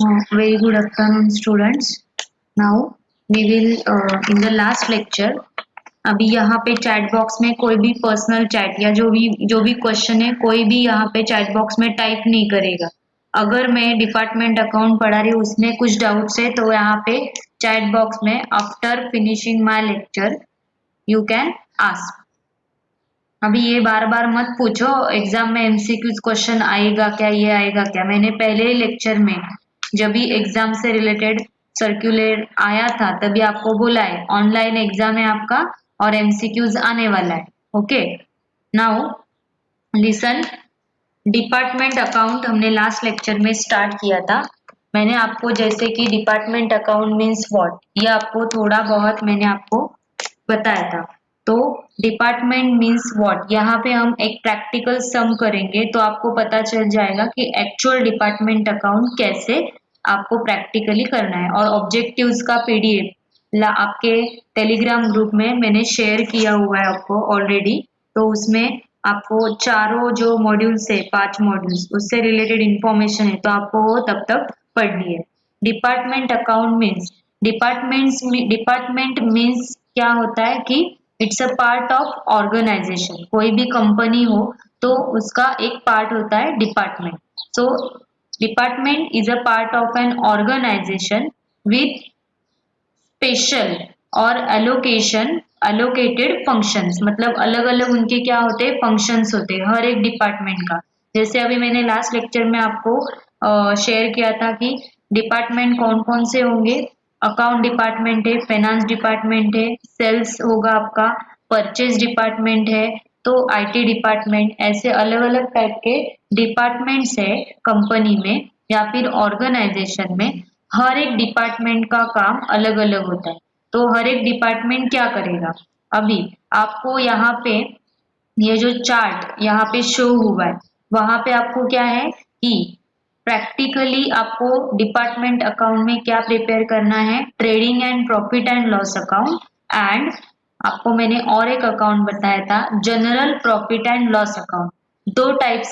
Very good afternoon, students. Now we will in the last lecture. अभी यहाँ पे chat box में कोई भी पर्सनल चैट या जो भी क्वेश्चन है कोई भी यहाँ पे चैट बॉक्स में टाइप नहीं करेगा। अगर मैं डिपार्टमेंट अकाउंट पढ़ा रही हूँ उसमें कुछ डाउट्स है तो यहाँ पे चैट बॉक्स में after finishing my lecture you can ask. अभी ये बार बार मत पूछो एग्जाम में एमसीक्यूज क्वेश्चन आएगा क्या ये आएगा क्या। मैंने पहले लेक्चर में जब भी एग्जाम से रिलेटेड सर्कुलर आया था तभी आपको बोला है ऑनलाइन एग्जाम है आपका और एमसीक्यूज आने वाला है। Okay, now listen. Department account हमने लास्ट लेक्चर में स्टार्ट किया था। मैंने आपको जैसे कि डिपार्टमेंट अकाउंट मीन्स व्हाट ये आपको थोड़ा बहुत मैंने आपको बताया था। तो डिपार्टमेंट मीन्स व्हाट यहाँ पे हम एक प्रैक्टिकल सम करेंगे तो आपको पता चल जाएगा कि एक्चुअल डिपार्टमेंट अकाउंट कैसे आपको प्रैक्टिकली करना है। और ऑब्जेक्टिव्स का पीडीएफ आपके टेलीग्राम ग्रुप में मैंने शेयर किया हुआ है आपको ऑलरेडी। तो उसमें आपको चारों जो मॉड्यूल्स है 5 मॉड्यूल्स उससे रिलेटेड इंफॉर्मेशन है तो आपको वो तब तक पढ़नी है। Department account means department means क्या होता है कि it's a part of organization. कोई भी कंपनी हो तो उसका एक पार्ट होता है department. So department is a part of an organization with special और एलोकेटेड फंक्शंस। मतलब अलग अलग उनके क्या होते हैं फंक्शंस होते हैं हर एक डिपार्टमेंट का। जैसे अभी मैंने लास्ट लेक्चर में आपको शेयर किया था कि डिपार्टमेंट कौन कौन से होंगे। अकाउंट डिपार्टमेंट है, फाइनेंस डिपार्टमेंट है, सेल्स होगा आपका, परचेज डिपार्टमेंट है, तो आईटी डिपार्टमेंट। ऐसे अलग अलग टाइप के डिपार्टमेंट्स है कंपनी में या फिर ऑर्गेनाइजेशन में। हर एक डिपार्टमेंट का काम अलग अलग होता है। तो हर एक डिपार्टमेंट क्या करेगा अभी आपको यहाँ पे ये जो चार्ट यहाँ पे शो हुआ है वहां पे आपको क्या है कि प्रैक्टिकली आपको डिपार्टमेंट अकाउंट में क्या प्रिपेयर करना है, trading and profit and loss account. And आपको मैंने और एक अकाउंट बताया था general profit and loss account. दो टाइप्स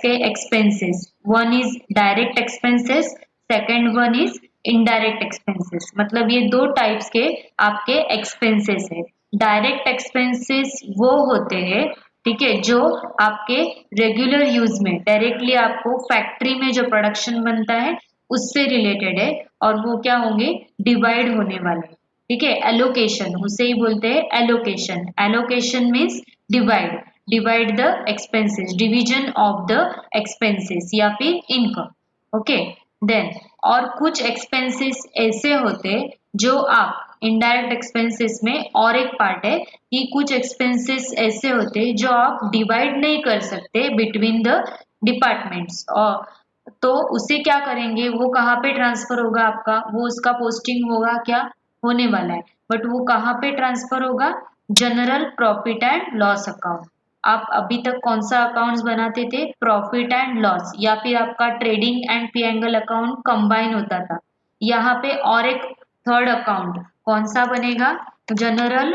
के expenses, one is direct expenses, second one is indirect expenses. मतलब ये दो टाइप्स के आपके एक्सपेंसेस है। डायरेक्ट एक्सपेंसेस वो होते हैं ठीक है जो आपके रेगुलर यूज में डायरेक्टली आपको फैक्ट्री में जो प्रोडक्शन बनता है उससे रिलेटेड है और वो क्या होंगे डिवाइड होने वाले हैं। ठीक है, एलोकेशन उसे ही बोलते हैं allocation. Allocation means divide, divide the expenses, division of the expenses या फिर इनकम। ओके, देन और कुछ एक्सपेंसेस ऐसे होते जो आप इनडायरेक्ट एक्सपेंसेस में और एक पार्ट है कि कुछ एक्सपेंसेस ऐसे होते जो आप डिवाइड नहीं कर सकते बिटवीन द डिपार्टमेंट्स। और तो उसे क्या करेंगे वो कहाँ पे ट्रांसफर होगा आपका, वो उसका पोस्टिंग होगा क्या होने वाला है बट वो कहाँ पे ट्रांसफर होगा general profit and loss account. आप अभी तक कौन सा अकाउंट्स बनाते थे प्रॉफिट एंड लॉस या फिर आपका trading and P account combine होता था। यहाँ पे और एक थर्ड अकाउंट कौन सा बनेगा general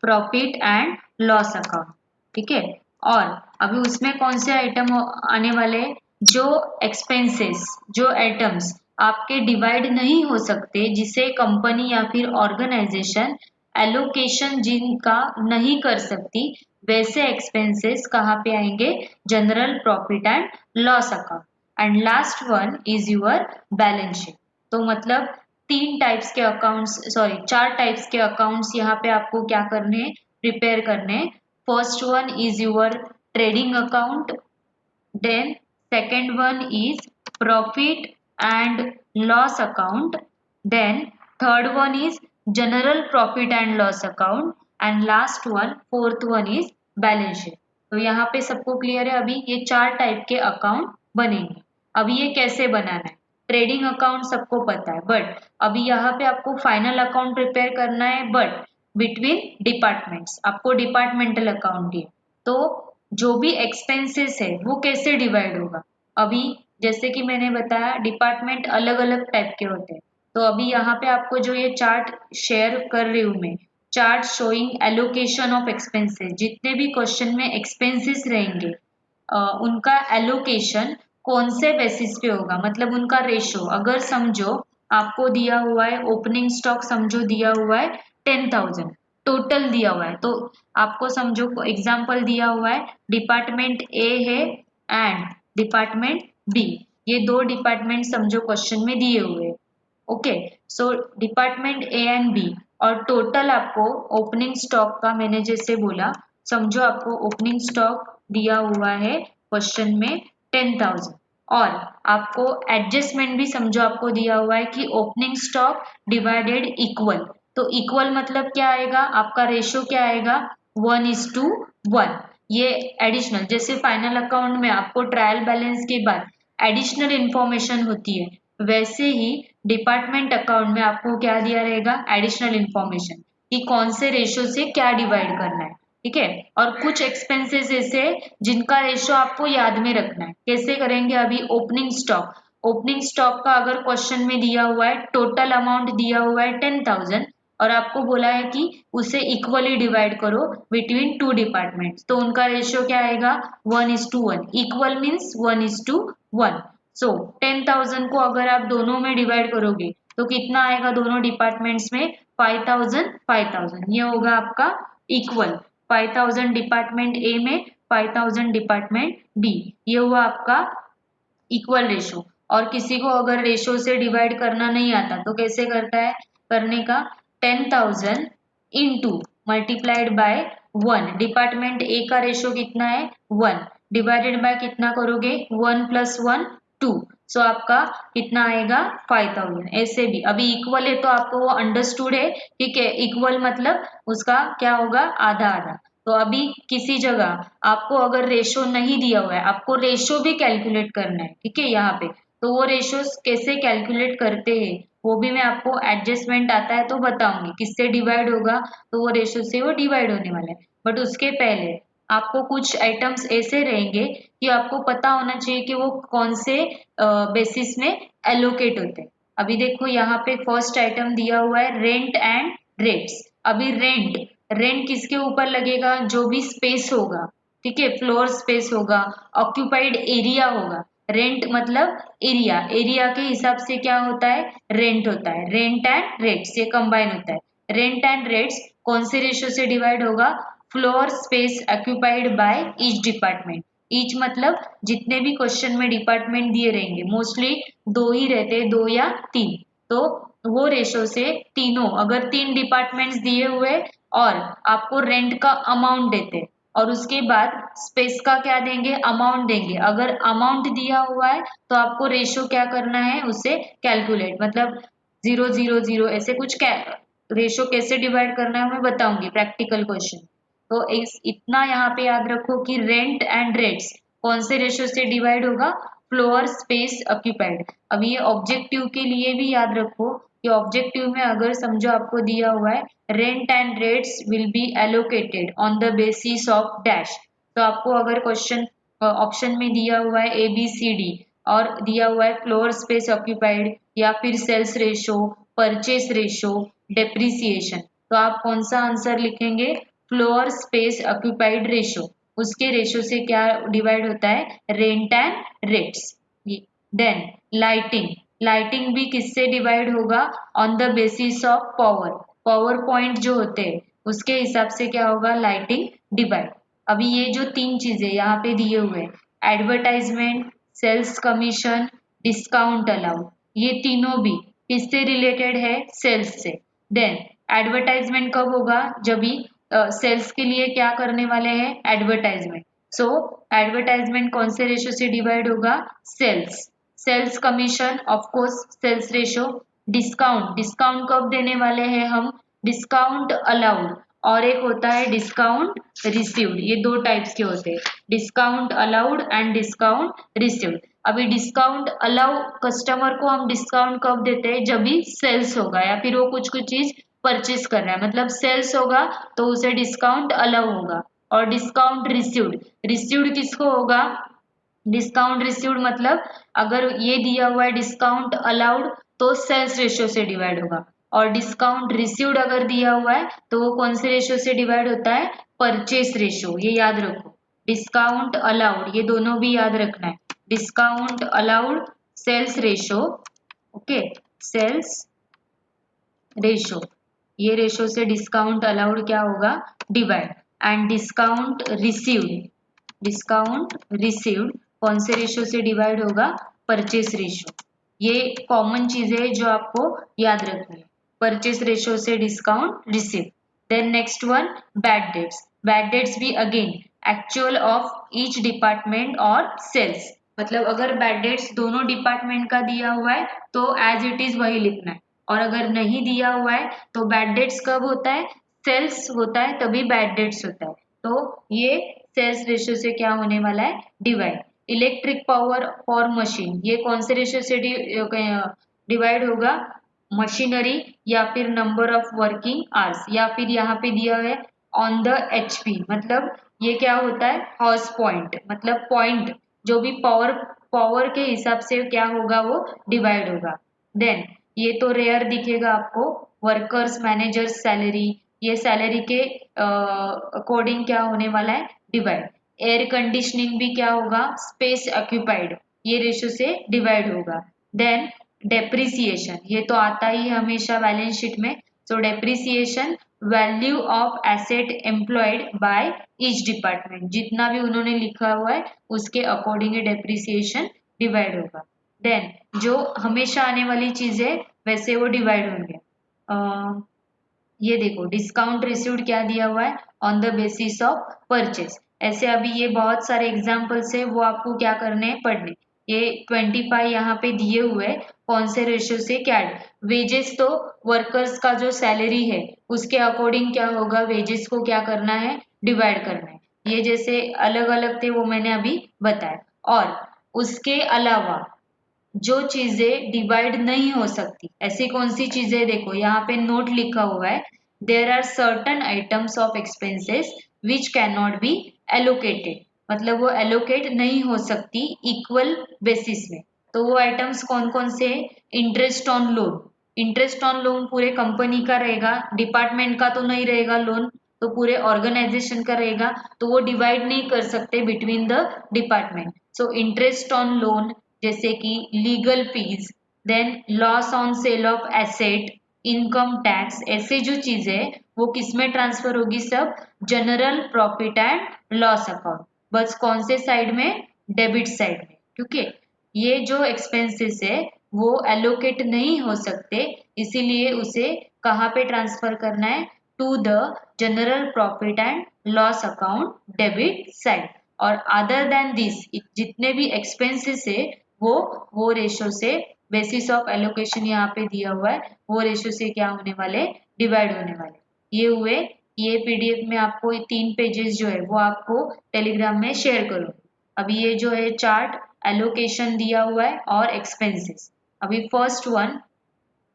profit and loss account. ठीक है, और अभी उसमें कौन से आइटम आने वाले हैं जो एक्सपेंसेस जो आइटम्स आपके डिवाइड नहीं हो सकते जिसे कंपनी या फिर ऑर्गेनाइजेशन एलोकेशन जिनका नहीं कर सकती वैसे एक्सपेंसेस कहाँ पे आएंगे general profit and loss account. And last one is your balance sheet. तो मतलब तीन टाइप्स के अकाउंट्स सॉरी चार टाइप्स के अकाउंट्स यहाँ पे आपको क्या करने प्रिपेयर करने। First one is your trading account, then second one is profit and loss account, then third one is general profit and loss account and last one fourth one is balance sheet. तो यहाँ पे सबको clear है अभी ये चार type के account बनेंगे। अभी ये कैसे बनाना है, ट्रेडिंग अकाउंट सबको पता है बट अभी यहाँ पे आपको फाइनल अकाउंट प्रिपेयर करना है बट बिटवीन डिपार्टमेंट्स आपको डिपार्टमेंटल अकाउंट दिए। तो जो भी एक्सपेंसेस है वो कैसे डिवाइड होगा। अभी जैसे कि मैंने बताया डिपार्टमेंट अलग अलग टाइप के होते हैं। तो अभी यहाँ पे आपको जो ये चार्ट शेयर कर रही हूँ मैं, chart showing allocation of expenses, जितने भी क्वेश्चन में एक्सपेंसेस रहेंगे उनका एलोकेशन कौन से बेसिस पे होगा, मतलब उनका रेशो। अगर समझो आपको दिया हुआ है ओपनिंग स्टॉक, समझो दिया हुआ है 10,000, टोटल दिया हुआ है, तो आपको समझो एग्जाम्पल दिया हुआ है डिपार्टमेंट ए है एंड डिपार्टमेंट बी, ये दो डिपार्टमेंट समझो क्वेश्चन में दिए हुए हैं। Okay, so department A and B, और टोटल आपको ओपनिंग स्टॉक का मैंने जैसे बोला, समझो आपको ओपनिंग स्टॉक दिया हुआ है क्वेश्चन में 10,000, और आपको एडजस्टमेंट भी समझो आपको दिया हुआ है कि ओपनिंग स्टॉक डिवाइडेड इक्वल, तो इक्वल मतलब क्या आएगा, आपका रेशो क्या आएगा, 1:1। ये एडिशनल, जैसे फाइनल अकाउंट में आपको ट्रायल बैलेंस के बाद एडिशनल इंफॉर्मेशन होती है, वैसे ही डिपार्टमेंट अकाउंट में आपको क्या दिया रहेगा, एडिशनल इंफॉर्मेशन कि कौन से रेशो से क्या डिवाइड करना है। ठीक है, और कुछ एक्सपेंसेस ऐसे जिनका रेशो आपको याद में रखना है, कैसे करेंगे, अभी ओपनिंग स्टॉक, ओपनिंग स्टॉक का अगर क्वेश्चन में दिया हुआ है, टोटल अमाउंट दिया हुआ है 10,000, और आपको बोला है कि उसे इक्वली डिवाइड करो बिटवीन टू डिपार्टमेंट्स, तो उनका रेशियो क्या आएगा, 1:1। Equal means 1:1। सो 10,000 को अगर आप दोनों में डिवाइड करोगे तो कितना आएगा, दोनों डिपार्टमेंट्स में 5,000 5,000, ये होगा आपका इक्वल। 5,000 डिपार्टमेंट ए में, 5,000 डिपार्टमेंट बी, ये हुआ आपका इक्वल रेशो। और किसी को अगर रेशो से डिवाइड करना नहीं आता तो कैसे करता है करने का, 10,000 into multiplied by 1, department A का रेशो कितना है 1, डिवाइडेड बाय कितना करोगे, 1+1 2, सो आपका कितना आएगा 5,000। ऐसे भी अभी इक्वल है तो आपको वो अंडरस्टूड है, ठीक है, इक्वल मतलब उसका क्या होगा, आधा आधा। तो अभी किसी जगह आपको अगर रेशो नहीं दिया हुआ है, आपको रेशो भी कैलकुलेट करना है, ठीक है, यहाँ पे तो वो रेशो कैसे कैलकुलेट करते हैं वो भी मैं आपको, एडजस्टमेंट आता है तो बताऊंगी किससे डिवाइड होगा, तो वो रेशो से वो डिवाइड होने वाला है। बट उसके पहले आपको कुछ आइटम्स ऐसे रहेंगे कि आपको पता होना चाहिए कि वो कौन से बेसिस में एलोकेट होते हैं। अभी देखो यहाँ पे फर्स्ट आइटम दिया हुआ है रेंट एंड रेट्स। अभी रेंट, रेंट किसके ऊपर लगेगा, जो भी स्पेस होगा, ठीक है, फ्लोर स्पेस होगा, ऑक्यूपाइड एरिया होगा, रेंट मतलब एरिया, एरिया के हिसाब से क्या होता है, रेंट होता है, रेंट एंड रेट्स ये कंबाइन होता है। रेंट एंड रेट्स कौन से रेशियो से डिवाइड होगा, floor space occupied by each department. Each मतलब जितने भी क्वेश्चन में डिपार्टमेंट दिए रहेंगे, मोस्टली दो ही रहते हैं, दो या तीन, तो वो रेशो से तीनों, अगर तीन डिपार्टमेंट्स दिए हुए और आपको रेंट का अमाउंट देते और उसके बाद स्पेस का क्या देंगे, अमाउंट देंगे, अगर अमाउंट दिया हुआ है तो आपको रेशो क्या करना है, उसे कैलकुलेट, मतलब 0:0:0 ऐसे कुछ रेशो कैसे डिवाइड करना है मैं बताऊंगी प्रैक्टिकल क्वेश्चन। तो इस इतना यहाँ पे याद रखो कि रेंट एंड रेट्स कौन से रेशो से डिवाइड होगा, फ्लोर स्पेस ऑक्यूपाइड। अब ये ऑब्जेक्टिव के लिए भी याद रखो कि ऑब्जेक्टिव में अगर समझो आपको दिया हुआ है rent and rates will be allocated on the basis of dash, तो आपको अगर क्वेश्चन ऑप्शन में दिया हुआ है ABCD और दिया हुआ है फ्लोर स्पेस ऑक्यूपाइड या फिर sales ratio, purchase ratio, depreciation, तो आप कौन सा आंसर लिखेंगे, फ्लोर स्पेस ऑक्यूपाइड रेशो, उसके रेशो से क्या डिवाइड होता है, rent and rates. Then lighting, lighting भी किससे डिवाइड होगा, on the basis of power, power point जो होते हैं उसके हिसाब से क्या होगा, लाइटिंग डिवाइड। अभी ये जो तीन चीजें यहाँ पे दिए हुए हैं, advertisement, sales commission, discount allowed, ये तीनों भी किससे रिलेटेड है, सेल्स से। देन एडवर्टाइजमेंट कब होगा, जब भी सेल्स के लिए क्या करने वाले हैं, एडवर्टाइजमेंट, सो एडवर्टाइजमेंट कौन से रेशो से डिवाइड होगा, sales. Sales commission of course sales ratio. Discount, discount कब देने वाले हैं हम, डिस्काउंट अलाउड, और एक होता है डिस्काउंट रिसीव्ड, ये दो टाइप्स के होते हैं, discount allowed and discount received. अभी डिस्काउंट अलाउ, कस्टमर को हम डिस्काउंट कब देते हैं, जब भी सेल्स होगा या फिर वो कुछ कुछ चीज परचेज कर रहा है, मतलब सेल्स होगा तो उसे डिस्काउंट अलाउ होगा। और डिस्काउंट रिसीव्ड, रिसीव्ड किसको होगा, डिस्काउंट रिसीव्ड मतलब अगर ये दिया हुआ है डिस्काउंट अलाउड तो सेल्स रेशियो से डिवाइड होगा, और डिस्काउंट रिसीव्ड अगर दिया हुआ है तो वो कौन से रेशियो से डिवाइड होता है, परचेस रेशियो, ये याद रखो। डिस्काउंट अलाउड ये दोनों भी याद रखना है, discount allowed, sales ratio, okay, sales ratio, ये रेशो से डिस्काउंट अलाउड क्या होगा, divide, and discount received, discount received कौन से रेशो से डिवाइड होगा, परचेस रेशो। ये कॉमन चीजें है जो आपको याद रखनी है, परचेस रेशो से discount receive. Then next one, bad debts, bad debts भी again actual of each department और सेल्स, मतलब अगर बैड डेट्स दोनों डिपार्टमेंट का दिया हुआ है तो एज इट इज वही लिखना है, और अगर नहीं दिया हुआ है तो बैड डेट्स कब होता है, सेल्स होता है तभी बैड डेट्स होता है, तो ये सेल्स रेशियो से क्या होने वाला है, divide. Electric power for machine, ये कौन से रेशियो से डिवाइड होगा, मशीनरी या फिर नंबर ऑफ वर्किंग आवर्स, या फिर यहाँ पे दिया है ऑन द एचपी, मतलब ये क्या होता है, हॉर्स पॉइंट, मतलब पॉइंट जो भी पावर, पावर के हिसाब से क्या होगा वो डिवाइड होगा। देन ये तो रेयर दिखेगा आपको, वर्कर्स मैनेजर्स सैलरी, ये सैलरी के अकॉर्डिंग क्या होने वाला है, डिवाइड। एयर कंडीशनिंग भी क्या होगा, स्पेस ऑक्यूपाइड, ये रेशो से डिवाइड होगा। देन डेप्रिसिएशन, ये तो आता ही हमेशा बैलेंस शीट में, सो depreciation value of asset employed by each department, जितना भी उन्होंने लिखा हुआ है उसके अकॉर्डिंग डेप्रिसिएशन डिवाइड होगा। देन जो हमेशा आने वाली चीजें वैसे वो डिवाइड होंगे। ये देखो डिस्काउंट रिसीव्ड क्या दिया हुआ है, on the basis of purchase, ऐसे अभी ये बहुत सारे एग्जाम्पल्स है वो आपको क्या करने हैं, पढ़ने। ये 25 यहाँ पे दिए हुए हैं, कौन से रेशियो से क्या, वेजेस तो वर्कर्स का जो सैलरी है उसके अकॉर्डिंग क्या होगा, वेजेस को क्या करना है, डिवाइड करना है। ये जैसे अलग अलग थे वो मैंने अभी बताया, और उसके अलावा जो चीजें डिवाइड नहीं हो सकती, ऐसी कौन सी चीजें, देखो यहाँ पे नोट लिखा हुआ है, there are certain items of expenses which can not be allocated, मतलब वो एलोकेट नहीं हो सकती इक्वल बेसिस में, तो वो आइटम्स कौन कौन से, interest on loan, interest on loan पूरे कंपनी का रहेगा, डिपार्टमेंट का तो नहीं रहेगा लोन, तो पूरे ऑर्गेनाइजेशन का रहेगा, तो वो डिवाइड नहीं कर सकते between the department, so interest on loan, जैसे कि legal fees, then loss on sale of asset, income tax, ऐसे जो चीजें है वो किस में ट्रांसफर होगी, सब general profit and loss account, बस कौन से साइड में, डेबिट साइड में, ठीक है। ये जो एक्सपेंसेस है वो एलोकेट नहीं हो सकते, इसीलिए उसे कहाँ पे ट्रांसफर करना है, to the general profit and loss account debit side, और अदर देन दिस जितने भी एक्सपेंसेस है वो रेशो से, बेसिस ऑफ एलोकेशन यहाँ पे दिया हुआ है, वो रेशो से क्या होने वाले, डिवाइड होने वाले। ये हुए, ये पीडीएफ में आपको 3 पेजेस जो है वो आपको टेलीग्राम में शेयर करूँ। अभी ये जो है चार्ट एलोकेशन दिया हुआ है और एक्सपेंसेस। अभी फर्स्ट वन,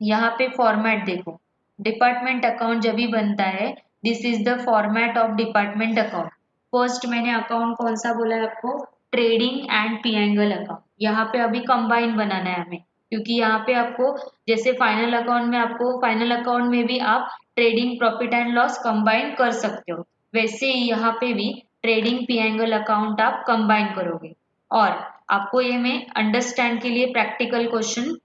यहाँ पे फॉर्मेट देखो, डिपार्टमेंट अकाउंट जब भी बनता है, this is the format of department account. First मैंने अकाउंट कौन सा बोला है आपको, ट्रेडिंग एंड पी&एल अकाउंट, यहाँ पे अभी कंबाइन बनाना है हमें, क्योंकि यहाँ पे आपको जैसे फाइनल अकाउंट में, आपको फाइनल अकाउंट में भी आप trading profit and loss combine कर सकते हो, वैसे ही यहाँ पे भी ट्रेडिंग पी&एल अकाउंट आप कंबाइन करोगे। और आपको ये मैं अंडरस्टैंड के लिए प्रैक्टिकल क्वेश्चन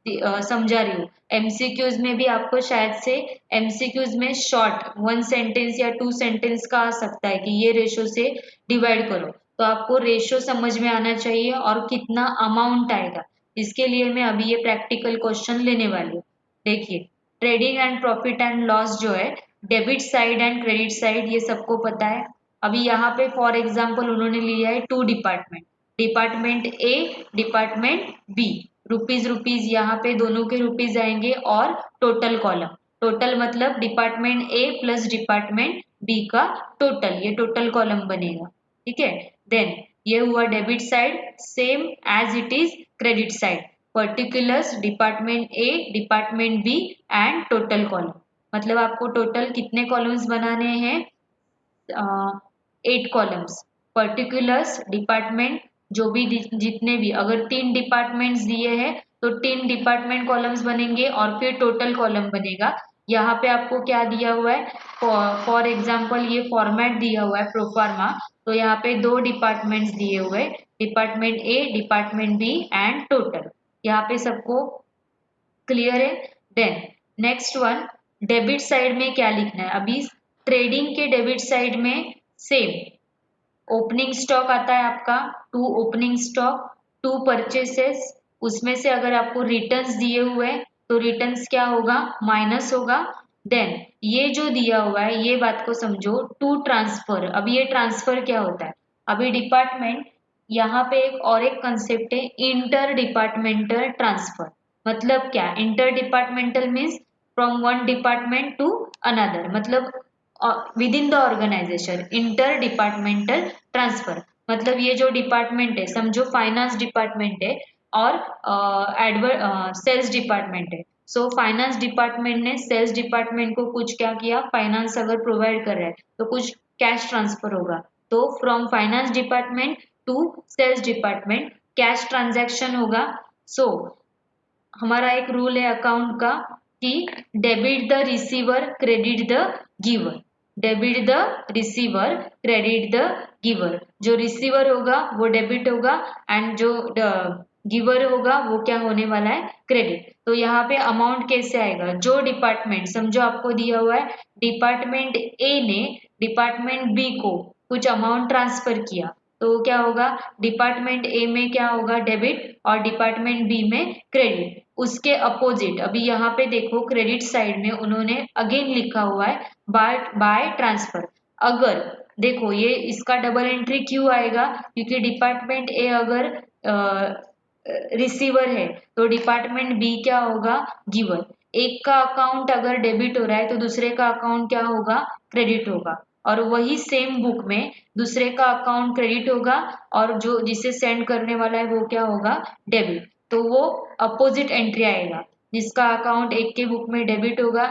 समझा रही हूँ, एमसीक्यूज में भी आपको शायद से, एमसीक्यूज में शॉर्ट 1 सेंटेंस या 2 सेंटेंस का आ सकता है कि ये रेशो से डिवाइड करो, तो आपको रेशो समझ में आना चाहिए और कितना अमाउंट आएगा, इसके लिए मैं अभी ये प्रैक्टिकल क्वेश्चन लेने वाली हूँ। देखिए trading and profit and loss जो है, debit side and credit side ये सबको पता है। अभी यहाँ पे फॉर एग्जाम्पल उन्होंने लिया है 2 department, department A, department B, rupees rupees यहाँ पे दोनों के रुपीज आएंगे, और टोटल कॉलम, टोटल मतलब department A plus department B का टोटल, ये टोटल कॉलम बनेगा, ठीक है। देन ये हुआ debit side, same as it is credit side, particulars department A, department B and total column, मतलब आपको टोटल कितने कॉलम्स बनाने हैं, 8 कॉलम्स, पर्टिकुलर्स डिपार्टमेंट, जो भी जितने भी, अगर 3 डिपार्टमेंट्स दिए हैं तो 3 डिपार्टमेंट कॉलम्स बनेंगे और फिर टोटल कॉलम बनेगा। यहाँ पे आपको क्या दिया हुआ है, फॉर एग्जाम्पल ये फॉर्मेट दिया हुआ है प्रोफार्मा, तो यहाँ पे 2 डिपार्टमेंट्स दिए हुए, department A, department B and total. यहाँ पे सबको क्लियर है। Then next one, debit side में क्या लिखना है। अभी ट्रेडिंग के डेबिट साइड में सेम ओपनिंग स्टॉक आता है आपका, to opening stock, to purchases, उसमें से अगर आपको रिटर्न्स दिए हुए हैं तो रिटर्न्स क्या होगा, माइनस होगा। देन ये जो दिया हुआ है ये बात को समझो, टू ट्रांसफर। अब ये ट्रांसफर क्या होता है, अभी डिपार्टमेंट, यहाँ पे एक और एक कंसेप्ट है इंटर डिपार्टमेंटल ट्रांसफर। मतलब क्या, inter departmental means from one department to another, मतलब with in the organisation inter departmental transfer. मतलब ये जो डिपार्टमेंट है, समझो फाइनेंस डिपार्टमेंट है और सेल्स डिपार्टमेंट है। सो फाइनेंस डिपार्टमेंट ने सेल्स डिपार्टमेंट को कुछ क्या किया, फाइनेंस अगर प्रोवाइड कर रहा है तो कुछ कैश ट्रांसफर होगा। तो from finance department to sales department cash transaction होगा। सो हमारा एक रूल है अकाउंट का कि debit the receiver credit the giver, debit the receiver credit the giver. जो रिसीवर होगा वो डेबिट होगा एंड जो गिवर होगा वो क्या होने वाला है, क्रेडिट। तो यहाँ पे अमाउंट कैसे आएगा, जो डिपार्टमेंट, समझो आपको दिया हुआ है डिपार्टमेंट ए ने डिपार्टमेंट बी को कुछ अमाउंट ट्रांसफर किया, तो क्या होगा, डिपार्टमेंट ए में क्या होगा, डेबिट, और डिपार्टमेंट बी में क्रेडिट। उसके अपोजिट अभी यहाँ पे देखो क्रेडिट साइड में उन्होंने अगेन लिखा हुआ है बाय ट्रांसफर। अगर देखो ये इसका डबल एंट्री क्यों आएगा, क्योंकि डिपार्टमेंट ए अगर रिसीवर है तो डिपार्टमेंट बी क्या होगा, गिवर। एक का अकाउंट अगर डेबिट हो रहा है तो दूसरे का अकाउंट क्या होगा, क्रेडिट होगा। और वही सेम बुक में दूसरे का अकाउंट क्रेडिट होगा और जो जिसे सेंड करने वाला है वो क्या होगा, डेबिट। तो वो अपोजिट एंट्री आएगा, जिसका अकाउंट एक के बुक में डेबिट होगा,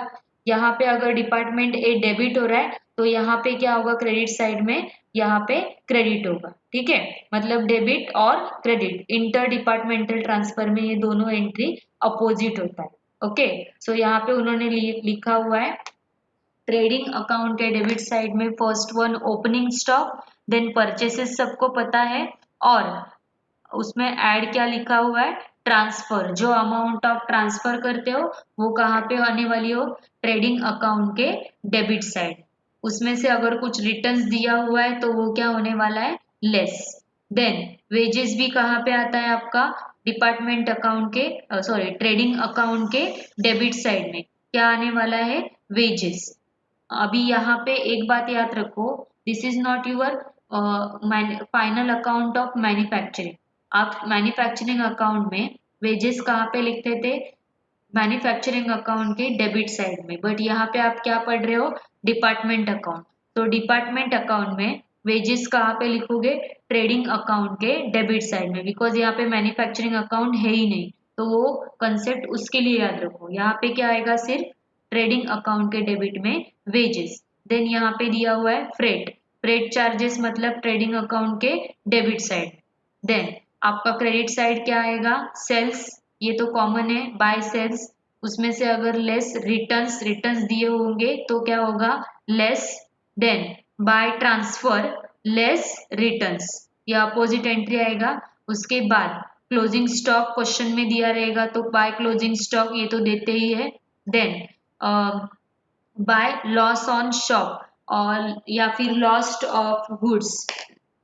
यहाँ पे अगर डिपार्टमेंट ए डेबिट हो रहा है तो यहाँ पे क्या होगा, क्रेडिट साइड में यहाँ पे क्रेडिट होगा। ठीक है, मतलब डेबिट और क्रेडिट इंटर डिपार्टमेंटल ट्रांसफर में ये दोनों एंट्री अपोजिट होता है। ओके, सो यहाँ पे उन्होंने लिखा हुआ है ट्रेडिंग अकाउंट के डेबिट साइड में first one opening stock, then purchases सबको पता है, और उसमें ऐड क्या लिखा हुआ है, ट्रांसफर। जो अमाउंट आप ट्रांसफर करते हो वो कहाँ पे आने वाली हो, ट्रेडिंग अकाउंट के डेबिट साइड। उसमें से अगर कुछ रिटर्न्स दिया हुआ है तो वो क्या होने वाला है, लेस। देन वेजेस भी कहाँ पे आता है आपका, डिपार्टमेंट अकाउंट के सॉरी ट्रेडिंग अकाउंट के डेबिट साइड में क्या आने वाला है, वेजेस। अभी यहाँ पे एक बात याद रखो, this is not your final account of manufacturing. आप मैन्युफैक्चरिंग अकाउंट में वेजेस कहाँ पे लिखते थे, मैन्युफैक्चरिंग अकाउंट के डेबिट साइड में, बट यहाँ पे आप क्या पढ़ रहे हो, डिपार्टमेंट अकाउंट। तो डिपार्टमेंट अकाउंट में वेजेस कहाँ पे लिखोगे, ट्रेडिंग अकाउंट के डेबिट साइड में, बिकॉज यहाँ पे मैन्युफैक्चरिंग अकाउंट है ही नहीं। तो वो कंसेप्ट उसके लिए याद रखो, यहाँ पे क्या आएगा, सिर्फ ट्रेडिंग अकाउंट के डेबिट में वेजेस। देन यहाँ पे दिया हुआ है फ्रेट, फ्रेट चार्जेस मतलब ट्रेडिंग अकाउंट के डेबिट साइड। देन आपका क्रेडिट साइड क्या आएगा, सेल्स, ये तो कॉमन है, बाय सेल्स। उसमें से अगर लेस रिटर्न्स रिटर्न्स दिए होंगे तो क्या होगा, less. Then by transfer less returns, ये अपोजिट एंट्री आएगा। उसके बाद क्लोजिंग स्टॉक क्वेश्चन में दिया रहेगा तो बाय क्लोजिंग स्टॉक ये तो देते ही है। Then by loss on shop और या फिर लॉस्ट ऑफ गुड्स,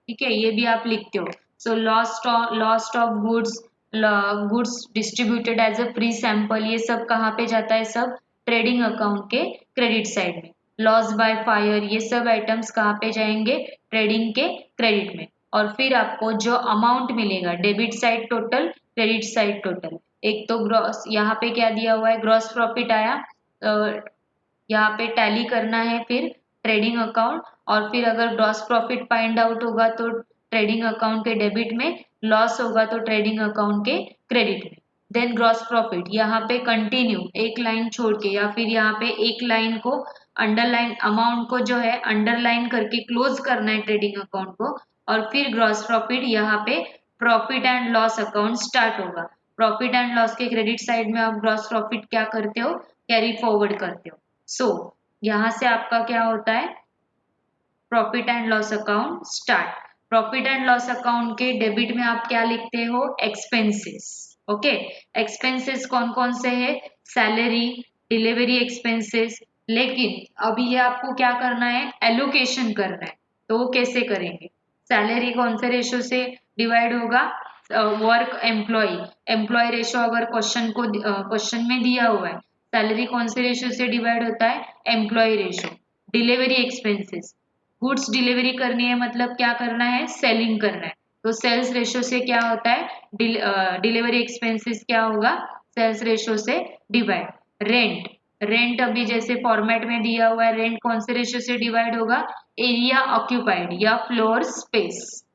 ठीक है, ये भी आप लिखते हो। So lost of goods, goods distributed as a free sample, ये सब कहाँ पे जाता है, सब ट्रेडिंग अकाउंट के क्रेडिट साइड में। लॉस बाय फायर, ये सब आइटम्स कहाँ पे जाएंगे, ट्रेडिंग के क्रेडिट में। और फिर आपको जो अमाउंट मिलेगा, debit side total, credit side total. एक तो ग्रॉस, यहाँ पे क्या दिया हुआ है, ग्रॉस प्रॉफिट आया, यहाँ पे टैली करना है फिर ट्रेडिंग अकाउंट, और फिर अगर ग्रॉस प्रॉफिट फाइंड आउट होगा तो ट्रेडिंग अकाउंट के डेबिट में, लॉस होगा तो ट्रेडिंग अकाउंट के क्रेडिट में। देन ग्रॉस प्रॉफिट, यहाँ पे कंटिन्यू एक लाइन छोड़ के या फिर यहाँ पे एक लाइन को अंडरलाइन, अमाउंट को जो है अंडरलाइन करके क्लोज करना है ट्रेडिंग अकाउंट को, और फिर ग्रॉस प्रॉफिट, यहाँ पे profit and loss account start होगा। प्रॉफिट एंड लॉस के क्रेडिट साइड में आप ग्रॉस प्रॉफिट क्या करते हो, कैरी फॉरवर्ड करते हो। सो यहाँ से आपका क्या होता है, profit and loss account start. Profit and loss account के डेबिट में आप क्या लिखते हो, एक्सपेंसेस। ओके, एक्सपेंसेस कौन कौन से है, सैलरी, डिलीवरी एक्सपेंसेस। लेकिन अभी ये आपको क्या करना है, एलोकेशन करना है। तो वो कैसे करेंगे, सैलरी कौन से रेशो से डिवाइड होगा, वर्क एम्प्लॉय, एम्प्लॉय रेशो अगर क्वेश्चन में दिया हुआ है, सैलरी कौन से रेशो से डिवाइड होता है, employ ratio. Delivery expenses, goods delivery करनी है मतलब क्या करना है, सेलिंग करना है, तो सेल्स रेशो से क्या होता है, डिलीवरी एक्सपेंसेस क्या होगा, सेल्स रेशो से डिवाइड। रेंट, रेंट अभी जैसे फॉर्मेट में दिया हुआ है, रेंट कौन से रेशो से डिवाइड होगा, एरिया ऑक्यूपाइड या floor space.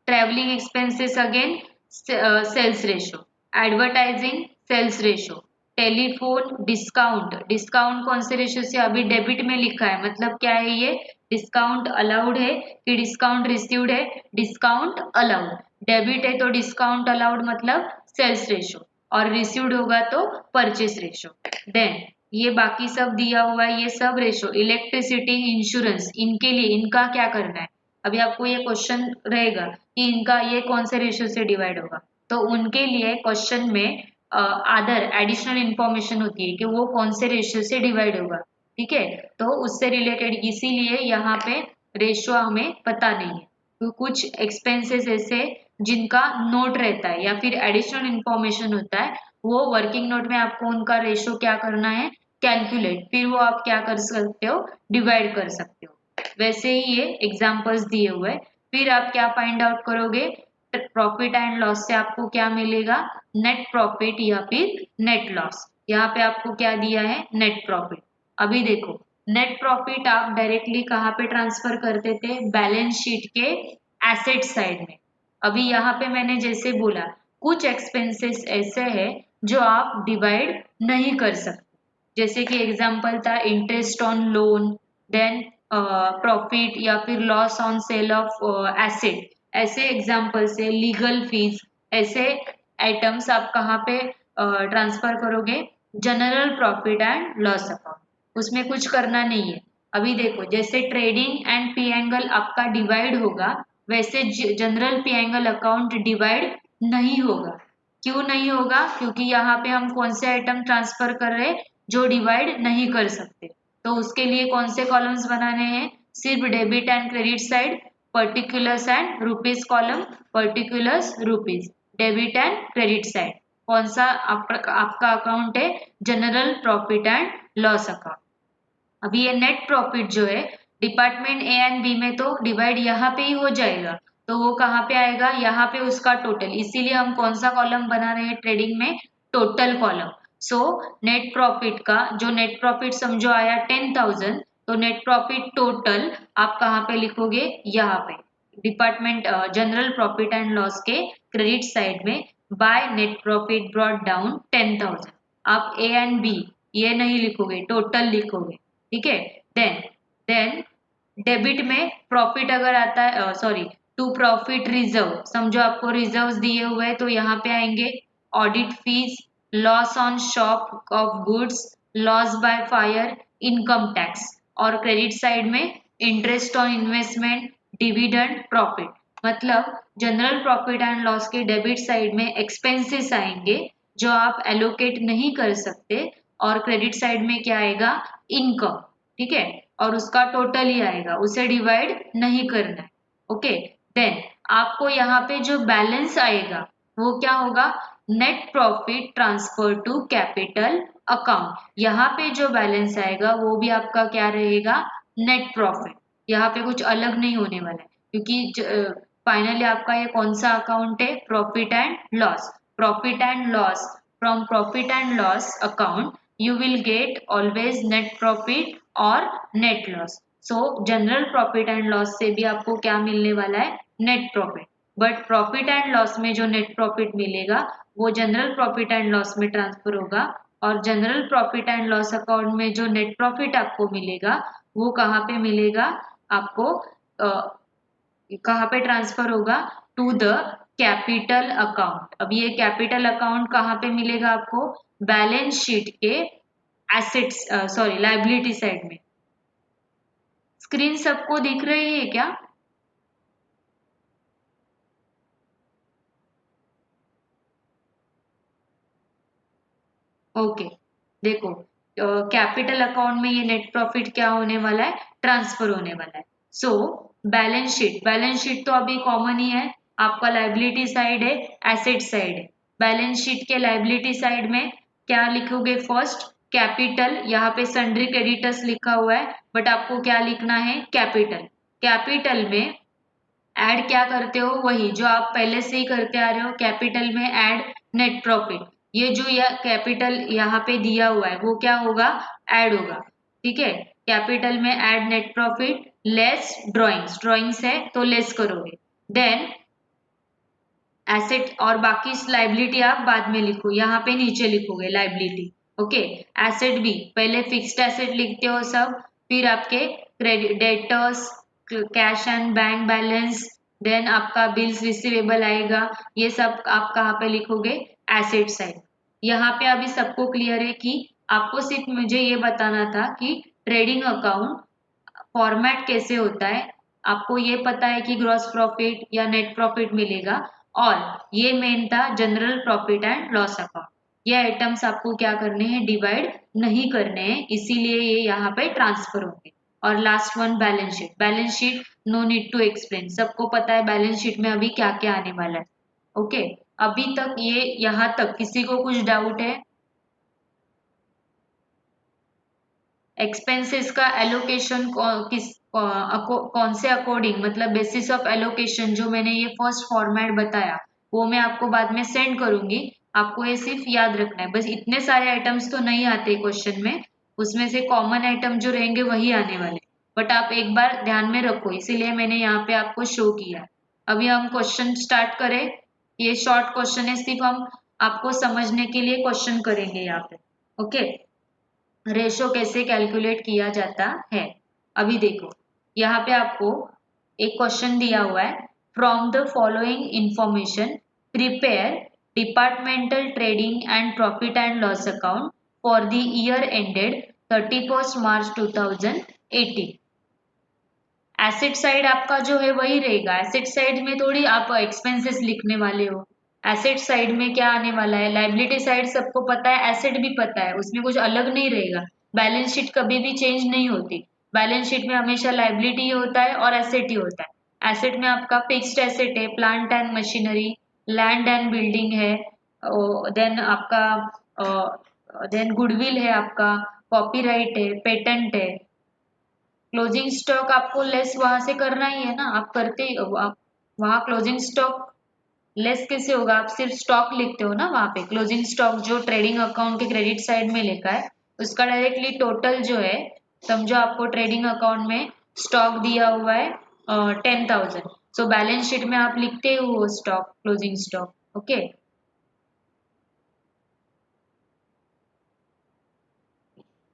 Travelling expenses again sales ratio. Advertising sales ratio. Telephone discount, discount कौन से रेशो से, अभी डेबिट में लिखा है मतलब क्या है ये, डिस्काउंट अलाउड है कि डिस्काउंट रिसीव्ड है, डिस्काउंट अलाउड। डेबिट है तो डिस्काउंट अलाउड मतलब सेल्स रेशो, और रिसीव्ड होगा तो परचेस रेशो। देन ये बाकी सब दिया हुआ है, ये सब रेशो, इलेक्ट्रिसिटी, इंश्योरेंस, इनके लिए इनका क्या करना है। अभी आपको ये क्वेश्चन रहेगा कि इनका ये कौन से रेशियो से डिवाइड होगा, तो उनके लिए क्वेश्चन में अदर एडिशनल इंफॉर्मेशन होती है कि वो कौन से रेशियो से डिवाइड होगा। ठीक है, तो उससे रिलेटेड इसीलिए यहाँ पे रेशियो हमें पता नहीं है। तो कुछ एक्सपेंसेस ऐसे जिनका नोट रहता है या फिर एडिशनल इंफॉर्मेशन होता है, वो वर्किंग नोट में आपको उनका रेशियो क्या करना है, कैलकुलेट, फिर वो आप क्या कर सकते हो, डिवाइड कर सकते हो। वैसे ही ये एग्जाम्पल्स दिए हुए हैं। फिर आप क्या फाइंड आउट करोगे, प्रॉफिट एंड लॉस से आपको क्या मिलेगा, नेट प्रॉफिट या फिर नेट लॉस। यहाँ पे आपको क्या दिया है, नेट प्रॉफिट। अभी देखो, नेट प्रॉफिट आप डायरेक्टली कहाँ पे ट्रांसफर करते थे, बैलेंस शीट के एसेट साइड में। अभी यहाँ पे मैंने जैसे बोला, कुछ एक्सपेंसेस ऐसे हैं जो आप डिवाइड नहीं कर सकते, जैसे कि एग्जांपल था interest on loan, then profit या फिर loss on sale of asset, ऐसे एग्जांपल से लीगल फीस, ऐसे आइटम्स आप कहाँ पे ट्रांसफर करोगे, general profit and loss account, उसमें कुछ करना नहीं है। अभी देखो, जैसे ट्रेडिंग एंड पी एंगल आपका डिवाइड होगा, वैसे general P and L account divide नहीं होगा। क्यों नहीं होगा, क्योंकि यहाँ पे हम कौन से आइटम ट्रांसफर कर रहे हैं जो डिवाइड नहीं कर सकते, तो उसके लिए कौन से कॉलम्स बनाने हैं, सिर्फ debit and credit side, particulars and rupees column, particulars rupees, debit and credit side. कौन सा आपका अकाउंट है, general profit and loss account. अभी ये नेट प्रॉफिट जो है, डिपार्टमेंट ए एंड बी में तो डिवाइड यहाँ पे ही हो जाएगा, तो वो कहाँ पे आएगा, यहाँ पे उसका टोटल, इसीलिए हम कौन सा कॉलम बना रहे हैं ट्रेडिंग में, total column. So net profit का जो नेट प्रॉफिट समझो आया 10,000, तो नेट प्रॉफिट टोटल आप कहाँ पे लिखोगे, यहाँ पे department general profit and loss के क्रेडिट साइड में, by net profit brought down 10,000, आप ए एंड बी ये नहीं लिखोगे, टोटल लिखोगे। ठीक है, देन देन डेबिट में प्रॉफिट अगर आता है, सॉरी, टू प्रॉफिट रिजर्व, समझो आपको रिजर्व्स दिए हुए हैं तो यहाँ पे आएंगे audit fees, loss on shop of goods, loss by fire, income tax. और क्रेडिट साइड में interest on investment, dividend, profit. मतलब जनरल प्रॉफिट एंड लॉस के डेबिट साइड में एक्सपेंसेस आएंगे जो आप एलोकेट नहीं कर सकते, और क्रेडिट साइड में क्या आएगा, इनकम। ठीक है, और उसका टोटल ही आएगा, उसे डिवाइड नहीं करना है। ओके, देन आपको यहाँ पे जो बैलेंस आएगा वो क्या होगा, net profit transfer to capital account. यहाँ पे जो बैलेंस आएगा वो भी आपका क्या रहेगा, नेट प्रॉफिट। यहाँ पे कुछ अलग नहीं होने वाला है, क्योंकि फाइनली आपका ये कौन सा अकाउंट है, profit and loss. Profit and loss, from profit and loss account you will get always net profit और net loss। so general profit and loss से भी आपको क्या मिलने वाला है, net profit. But profit and loss में जो नेट प्रॉफिट मिलेगा वो जनरल प्रॉफिट एंड लॉस में ट्रांसफर होगा, और general profit and loss account में जो नेट प्रॉफिट आपको मिलेगा वो कहाँ पे मिलेगा आपको, कहाँ पे ट्रांसफर होगा, टू द कैपिटल अकाउंट। अब ये कैपिटल अकाउंट कहाँ पे मिलेगा आपको, बैलेंस शीट के एसेट्स, सॉरी, लाइबिलिटी साइड में। स्क्रीन सबको दिख रही है क्या, ओके, देखो कैपिटल अकाउंट में ये नेट प्रॉफिट क्या होने वाला है, ट्रांसफर होने वाला है। सो बैलेंस शीट तो अभी कॉमन ही है, आपका लाइबिलिटी साइड है, एसेट साइड है। बैलेंस शीट के लाइबिलिटी साइड में क्या लिखोगे, फर्स्ट कैपिटल, यहाँ पे सन्ड्री क्रेडिटर्स लिखा हुआ है, बट आपको क्या लिखना है, कैपिटल। कैपिटल में ऐड क्या करते हो, वही जो आप पहले से ही करते आ रहे हो, कैपिटल में ऐड नेट प्रॉफिट। ये जो यह कैपिटल यहाँ पे दिया हुआ है वो क्या होगा, ऐड होगा। ठीक है, कैपिटल में add net profit less drawings, drawings है तो लेस करोगे। देन एसेट और बाकी लाइबिलिटी आप बाद में लिखो, यहाँ पे नीचे लिखोगे लाइबिलिटी। ओके, एसेट भी पहले फिक्स्ड एसेट लिखते हो सब, फिर आपके credit debtors, cash and bank balance, then आपका बिल्स रिसीवेबल आएगा, ये सब आप कहाँ पे लिखोगे, एसेट साइड। यहाँ पे अभी सबको क्लियर है कि आपको सिर्फ मुझे ये बताना था कि ट्रेडिंग अकाउंट फॉर्मेट कैसे होता है, आपको ये पता है कि ग्रॉस प्रॉफिट या नेट प्रॉफिट मिलेगा, और ये मेन था general profit and loss account. ये आइटम्स आपको क्या करने हैं, डिवाइड नहीं करने हैं, इसीलिए ये यहाँ पे ट्रांसफर होंगे। और last one balance sheet, balance sheet no need to explain, सबको पता है बैलेंस शीट में अभी क्या क्या आने वाला है। ओके, अभी तक ये यहाँ तक किसी को कुछ डाउट है? एक्सपेंसेस का एलोकेशन कौन से अकॉर्डिंग, मतलब बेसिस ऑफ एलोकेशन, जो मैंने ये फर्स्ट फॉर्मेट बताया वो मैं आपको बाद में सेंड करूंगी। आपको ये सिर्फ याद रखना है, बस इतने सारे आइटम्स तो नहीं आते क्वेश्चन में, उसमें से कॉमन आइटम जो रहेंगे वही आने वाले, बट आप एक बार ध्यान में रखो, इसीलिए मैंने यहाँ पे आपको शो किया। अभी हम क्वेश्चन स्टार्ट करें, ये शॉर्ट क्वेश्चन है, सिर्फ हम आपको समझने के लिए क्वेश्चन करेंगे यहाँ पे। ओके, रेशो कैसे कैलकुलेट किया जाता है, अभी देखो यहाँ पे आपको एक क्वेश्चन दिया हुआ है, from the following information prepare departmental trading and profit and loss account for the year ended 31 March 2018। Asset side आपका जो है वही रहेगा, एसेट साइड में थोड़ी आप एक्सपेंसेस लिखने वाले हो। एसेट साइड में क्या आने वाला है, लाइबिलिटी साइड सबको पता है, एसेट भी पता है, उसमें कुछ अलग नहीं रहेगा। बैलेंस शीट कभी भी चेंज नहीं होती, बैलेंस शीट में हमेशा लाइबिलिटी ही होता है और एसेट ही होता है। एसेट में आपका फिक्स्ड एसेट है, plant and machinery, land and building है, देन आपका देन गुडविल है, आपका कॉपीराइट है, पेटेंट है। क्लोजिंग स्टॉक आपको लेस वहां से करना ही है ना, आप करते ही आप वहां क्लोजिंग स्टॉक लेस कैसे होगा, आप सिर्फ स्टॉक लिखते हो ना वहां पे, क्लोजिंग स्टॉक जो ट्रेडिंग अकाउंट के क्रेडिट साइड में लिखा है उसका डायरेक्टली टोटल जो है, समझो आपको ट्रेडिंग अकाउंट में स्टॉक दिया हुआ है 10,000, सो बैलेंस शीट में आप लिखते हो स्टॉक, क्लोजिंग स्टॉक। ओके,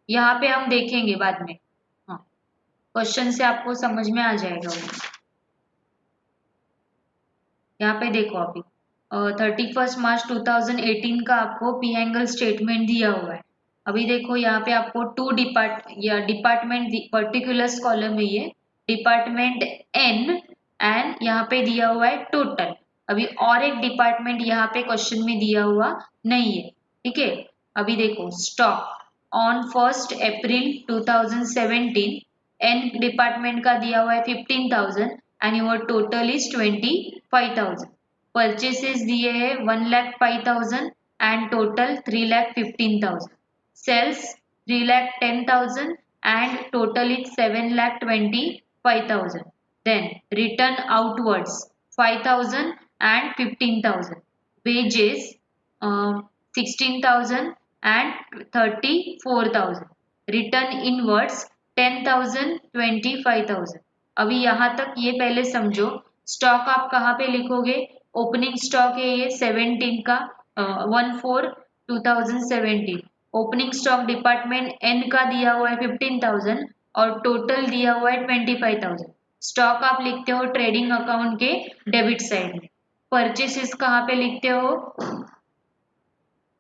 यहाँ पे हम देखेंगे बाद में, हाँ क्वेश्चन से आपको समझ में आ जाएगा वो। यहाँ पे देखो अभी 31 मार्च 2018 का आपको पी एंगल स्टेटमेंट दिया हुआ है। अभी देखो यहाँ पे आपको टू डिपार्टमेंट पर्टिकुलर्स कॉलम है ये, डिपार्टमेंट एन, एंड यहाँ पे दिया हुआ है टोटल। अभी और एक डिपार्टमेंट यहाँ पे क्वेश्चन में दिया हुआ नहीं है, ठीक है। अभी देखो stock on 1 April 2017, N department का दिया हुआ है 15,000 and your total is 25,000। Purchases दिए हैं 1,05,000 and total 3,15,000। Sales 3,10,000 and total is 7,25,000। Then return outwards 5,000 and 15,000। Wages 16,000 and 34,000। Return inwards 10,000 25,000। अभी यहाँ तक ये पहले समझो, स्टॉक आप कहाँ पे लिखोगे, ओपनिंग स्टॉक है ये 17 का, 1/4/2017। ओपनिंग स्टॉक डिपार्टमेंट एन का दिया हुआ है 15,000 और टोटल दिया हुआ है 25,000। स्टॉक आप लिखते हो ट्रेडिंग अकाउंट के डेबिट साइड में। परचेसेस कहाँ पे लिखते हो,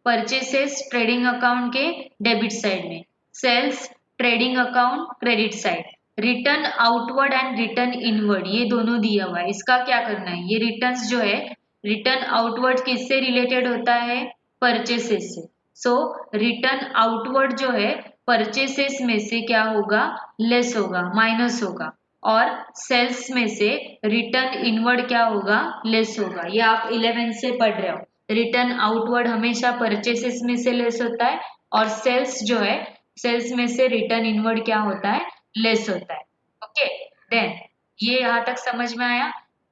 परचेसेस ट्रेडिंग अकाउंट के डेबिट साइड में। Sales trading account credit side. Return outward and return inward ये दोनों दिया हुआ है, इसका क्या करना है, ये रिटर्न्स जो है, रिटर्न आउटवर्ड किससे रिलेटेड होता है, परचेसेस से। सो रिटर्न आउटवर्ड जो है परचेसेस में से क्या होगा, लेस होगा, माइनस होगा, और सेल्स में से रिटर्न इनवर्ड क्या होगा, लेस होगा। ये आप 11 से पढ़ रहे हो। रिटर्न आउटवर्ड हमेशा परचेसेस में से लेस होता है, और सेल्स जो है सेल्स में से रिटर्न इनवर्ड क्या होता है, लेस होता है। ओके, देन ये यहाँ तक समझ में आया।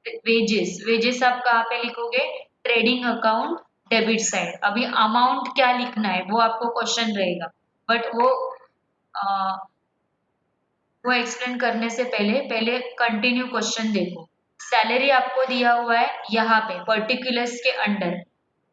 वेजेस, वेजेस आप कहाँ पे लिखोगे, ट्रेडिंग अकाउंट डेबिट साइड। अभी अमाउंट क्या लिखना है वो आपको क्वेश्चन रहेगा, बट वो एक्सप्लेन करने से पहले पहले कंटिन्यू क्वेश्चन देखो। सैलरी आपको दिया हुआ है यहाँ पे पर्टिकुलर्स के अंडर,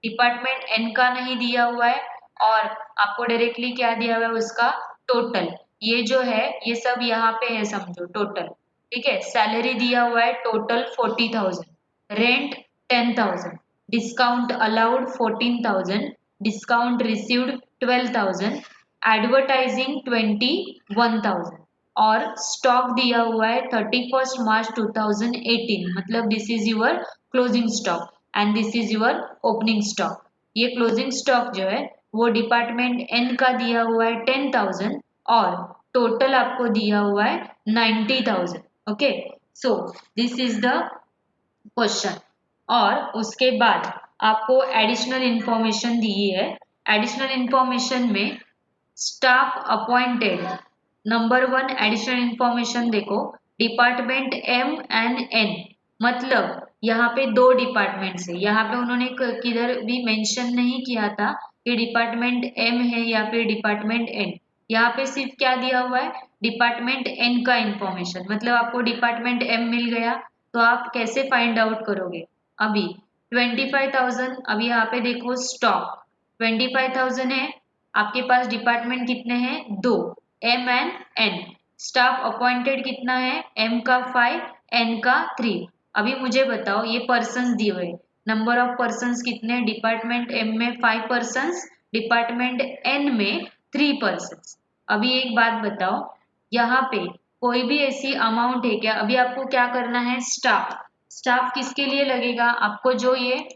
डिपार्टमेंट एन का नहीं दिया हुआ है, और आपको डायरेक्टली क्या दिया हुआ है उसका टोटल। ये जो है ये सब यहाँ पे है, समझो टोटल। ठीक है, सैलरी दिया हुआ है total 40,000, rent 10,000, discount allowed 14,000, discount received 12,000, advertising 21,000, और स्टॉक दिया हुआ है 31 मार्च 2018, मतलब this is your closing stock and this is your opening stock. ये क्लोजिंग स्टॉक जो है वो डिपार्टमेंट एन का दिया हुआ है 10,000, और टोटल आपको दिया हुआ है 90,000। Okay, so this is the question. और उसके बाद आपको एडिशनल इंफॉर्मेशन दी है। एडिशनल इंफॉर्मेशन में staff appointed, number 1 additional information देखो, डिपार्टमेंट एम एंड एन, मतलब यहाँ पे दो डिपार्टमेंट है। यहाँ पे उन्होंने किधर भी मेंशन नहीं किया था कि डिपार्टमेंट एम है या फिर डिपार्टमेंट एन। यहाँ पे सिर्फ क्या दिया हुआ है, डिपार्टमेंट एन का इंफॉर्मेशन। मतलब आपको डिपार्टमेंट एम मिल गया तो आप कैसे फाइंड आउट करोगे। अभी 25,000, अभी यहाँ पे देखो स्टॉक 25,000 है, आपके पास डिपार्टमेंट कितने हैं, दो, M and N. Staff appointed कितना है, एम का 5, एन का 3। अभी मुझे बताओ ये पर्सन दिए हुए, नंबर ऑफ पर्सन्स कितने, डिपार्टमेंट एम में 5 पर्सन्स, डिपार्टमेंट एन में 3 पर्सन्स। अभी एक बात बताओ, यहाँ पे कोई भी ऐसी अमाउंट है क्या। अभी आपको क्या करना है, स्टाफ, स्टाफ किसके लिए लगेगा, आपको जो ये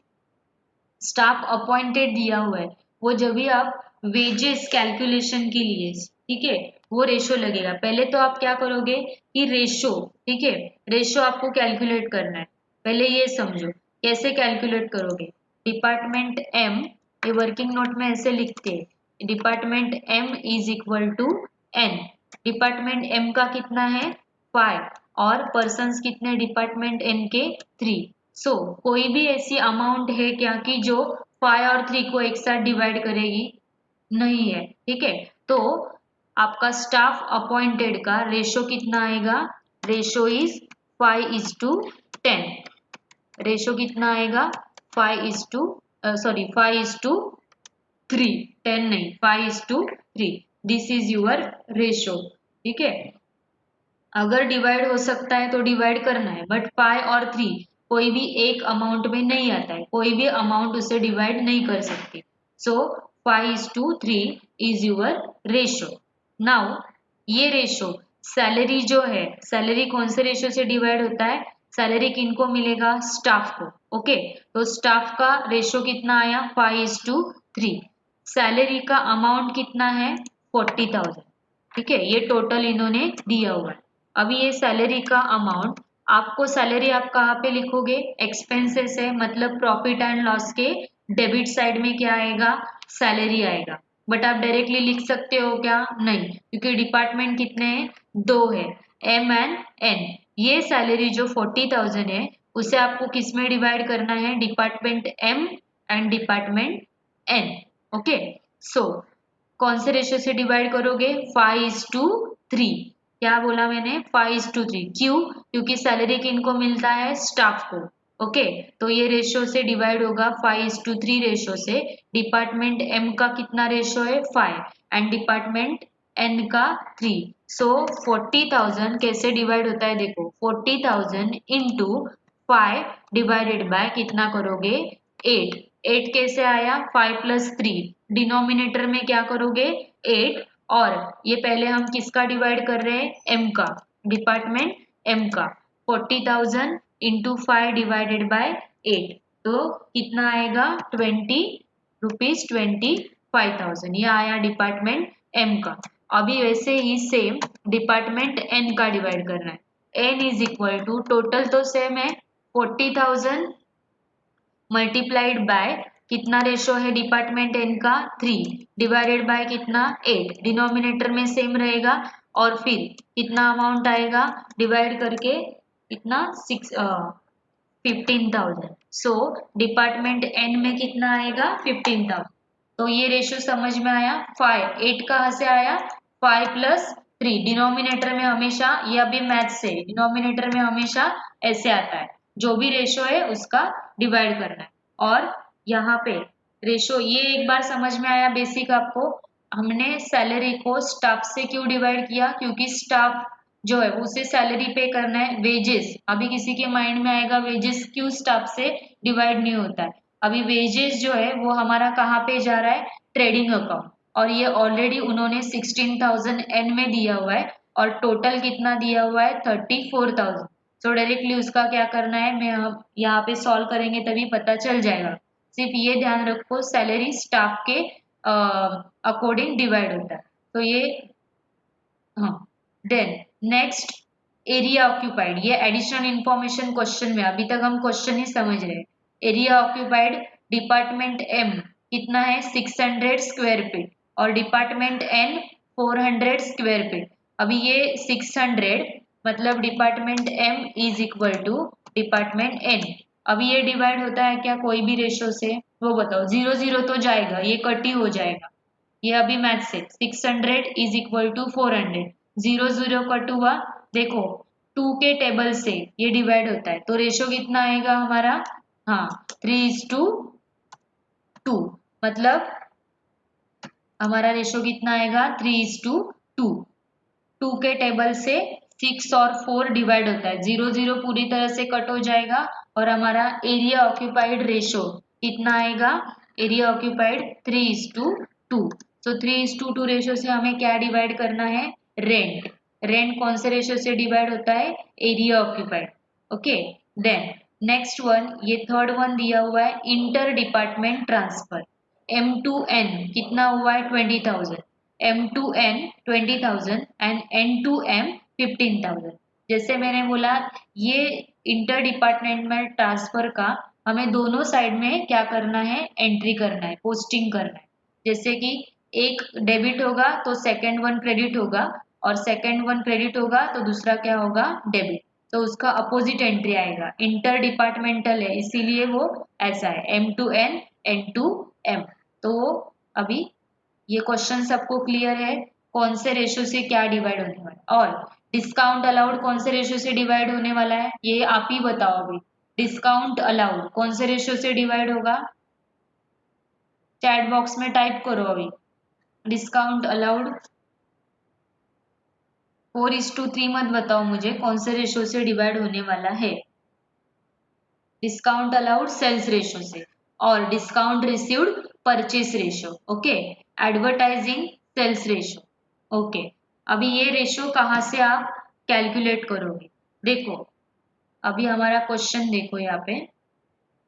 स्टाफ अपॉइंटेड दिया हुआ है वो जब भी आप वेजेस कैलकुलेशन के लिए, ठीक है, वो रेशो लगेगा। पहले तो आप क्या करोगे कि रेशो, ठीक है, रेशो आपको कैलकुलेट करना है। पहले ये समझो कैसे कैलकुलेट करोगे। डिपार्टमेंट एम, ये वर्किंग नोट में ऐसे लिखते हैं, department M is equal to N. Department M का कितना है 5, और पर्सन्स कितने डिपार्टमेंट एन के 3। सो कोई भी ऐसी अमाउंट है क्या कि जो 5 और 3 को एक साथ डिवाइड करेगी, नहीं है। ठीक है, तो आपका स्टाफ अपॉइंटेड का रेशो कितना आएगा, रेशो इज 5:10। रेशो कितना आएगा 5:3, 10 नहीं, 5:3, दिस इज यूअर रेशो। ठीक है, अगर डिवाइड हो सकता है तो डिवाइड करना है, बट 5 और 3 कोई भी एक अमाउंट में नहीं आता है, कोई भी अमाउंट उसे डिवाइड नहीं कर सकती। सो 5:3 इज यूअर रेशो। नाउ ये रेशो, सैलरी जो है, सैलरी कौन से रेशो से डिवाइड होता है, सैलरी किनको मिलेगा, स्टाफ को। ओके, तो स्टाफ का रेशो कितना आया 5:3। सैलरी का अमाउंट कितना है 40,000। ठीक है, ये टोटल इन्होंने दिया हुआ है। अभी ये सैलरी का अमाउंट, आपको सैलरी आप कहाँ पे लिखोगे, एक्सपेंसेस है, मतलब प्रॉफिट एंड लॉस के डेबिट साइड में क्या आएगा, सैलरी आएगा। बट आप डायरेक्टली लिख सकते हो क्या, नहीं, क्योंकि डिपार्टमेंट कितने हैं, दो है, एम एंड एन। ये सैलरी जो 40,000 है उसे आपको किस में डिवाइड करना है, department M and department N. Okay, so कौन से रेशो से डिवाइड करोगे, 5:3। क्या बोला मैंने, 5:3। क्यों, क्योंकि सैलरी किनको मिलता है, स्टाफ को। ओके, तो ये रेशो से डिवाइड होगा 5:3 रेशो से। डिपार्टमेंट एम का कितना रेशो है 5, एंड डिपार्टमेंट एन का 3। सो 40,000 कैसे डिवाइड होता है, देखो 40,000 इंटू 5 डिवाइडेड बाय कितना करोगे 8। 8 कैसे आया, 5+3, डिनोमिनेटर में क्या करोगे 8, और ये पहले हम किसका डिवाइड कर रहे हैं, एम का, डिपार्टमेंट एम का। 40,000 इंटू 5 डिवाइडेड बाय 8, तो कितना आएगा 20 रुपीज 20 5000, ये आया डिपार्टमेंट एम का। अभी वैसे ही सेम डिपार्टमेंट एन का डिवाइड करना है। N is equal to, total तो सेम है, 40,000 मल्टीप्लाइड बाय कितना रेशो है डिपार्टमेंट एन का 3, डिवाइडेड बाय कितना 8, डिनोमिनेटर में सेम रहेगा, और फिर कितना अमाउंट आएगा डिवाइड करके कितना 15,000। सो डिपार्टमेंट एन में कितना आएगा 15,000। तो ये रेशियो समझ में आया। 5 8 कहाँ से आया, 5 + 3, डिनोमिनेटर में हमेशा, ये अभी मैथ से, डिनोमिनेटर में हमेशा ऐसे आता है, जो भी रेशो है उसका डिवाइड करना है। और यहाँ पे रेशो ये एक बार समझ में आया बेसिक आपको। हमने सैलरी को स्टाफ से क्यों डिवाइड किया, क्योंकि स्टाफ जो है उसे सैलरी पे करना है। वेजेस, अभी किसी के माइंड में आएगा वेजेस क्यों स्टाफ से डिवाइड नहीं होता है। अभी वेजेस जो है वो हमारा कहाँ पे जा रहा है, ट्रेडिंग अकाउंट, और ये ऑलरेडी उन्होंने 16,000 एन में दिया हुआ है, और टोटल कितना दिया हुआ है 34,000। सो डायरेक्टली उसका क्या करना है, मैं हम यहाँ पे सॉल्व करेंगे तभी पता चल जाएगा। सिर्फ ये ध्यान रखो सैलरी स्टाफ के अकॉर्डिंग डिवाइड होता है। तो ये, हाँ, देन नेक्स्ट, एरिया ऑक्यूपाइड, ये एडिशनल इंफॉर्मेशन क्वेश्चन में, अभी तक हम क्वेश्चन ही समझ रहे हैं। एरिया ऑक्यूपाइड डिपार्टमेंट एम कितना है 600 स्क्वायर फीट, और डिपार्टमेंट एन 400 स्क्वायर फीट। अभी ये 600 मतलब department M is equal to department N. अभी ये डिवाइड होता है क्या कोई भी रेशो से, वो बताओ। 0 0 तो जाएगा, ये कट ही हो जाएगा। ये अभी मैथ से 600 इज इक्वल टू 400, 0 0 कट हुआ। देखो 2 के टेबल से ये डिवाइड होता है, तो रेशो कितना आएगा हमारा, हाँ 3:2, मतलब हमारा रेशो कितना आएगा 3:2। 2 के टेबल से 6 और 4 डिवाइड होता है, 0 0 पूरी तरह से कट हो जाएगा, और हमारा एरिया ऑक्यूपाइड रेशो कितना आएगा, एरिया ऑक्यूपाइड 3:2। तो 3:2 रेशो से हमें क्या डिवाइड करना है, रेंट। रेंट कौन से रेशो से डिवाइड होता है, area occupied. Okay, then next one, ये थर्ड वन दिया हुआ है, inter department transfer. M to N कितना हुआ है 20,000, M to N 20,000 and N to M 15,000। जैसे मैंने बोला, ये इंटर डिपार्टमेंटल ट्रांसफर का हमें दोनों साइड में क्या करना है, एंट्री करना है, पोस्टिंग करना है। जैसे कि एक डेबिट होगा तो सेकंड वन क्रेडिट होगा, और सेकंड वन क्रेडिट होगा तो दूसरा क्या होगा, डेबिट। तो उसका अपोजिट एंट्री आएगा, इंटर डिपार्टमेंटल है इसीलिए वो ऐसा है, M to N N to M। तो अभी ये क्वेश्चन सबको क्लियर है, कौन से रेशो से क्या डिवाइड होने वाला है। और डिस्काउंट अलाउड कौन से रेशो से डिवाइड होने वाला है, ये आप ही बताओ। अभी डिस्काउंट अलाउड कौन से रेशो से डिवाइड होगा, चैट बॉक्स में टाइप करो अभी। डिस्काउंट अलाउड 4:3 मत बताओ मुझे, कौन से रेशो से डिवाइड होने वाला है। डिस्काउंट अलाउड सेल्स रेशो से, और discount received purchase ratio. Okay, advertising sales ratio. Okay, अभी ये रेशो कहाँ से आप कैलकुलेट करोगे, देखो अभी हमारा क्वेश्चन देखो यहाँ पे।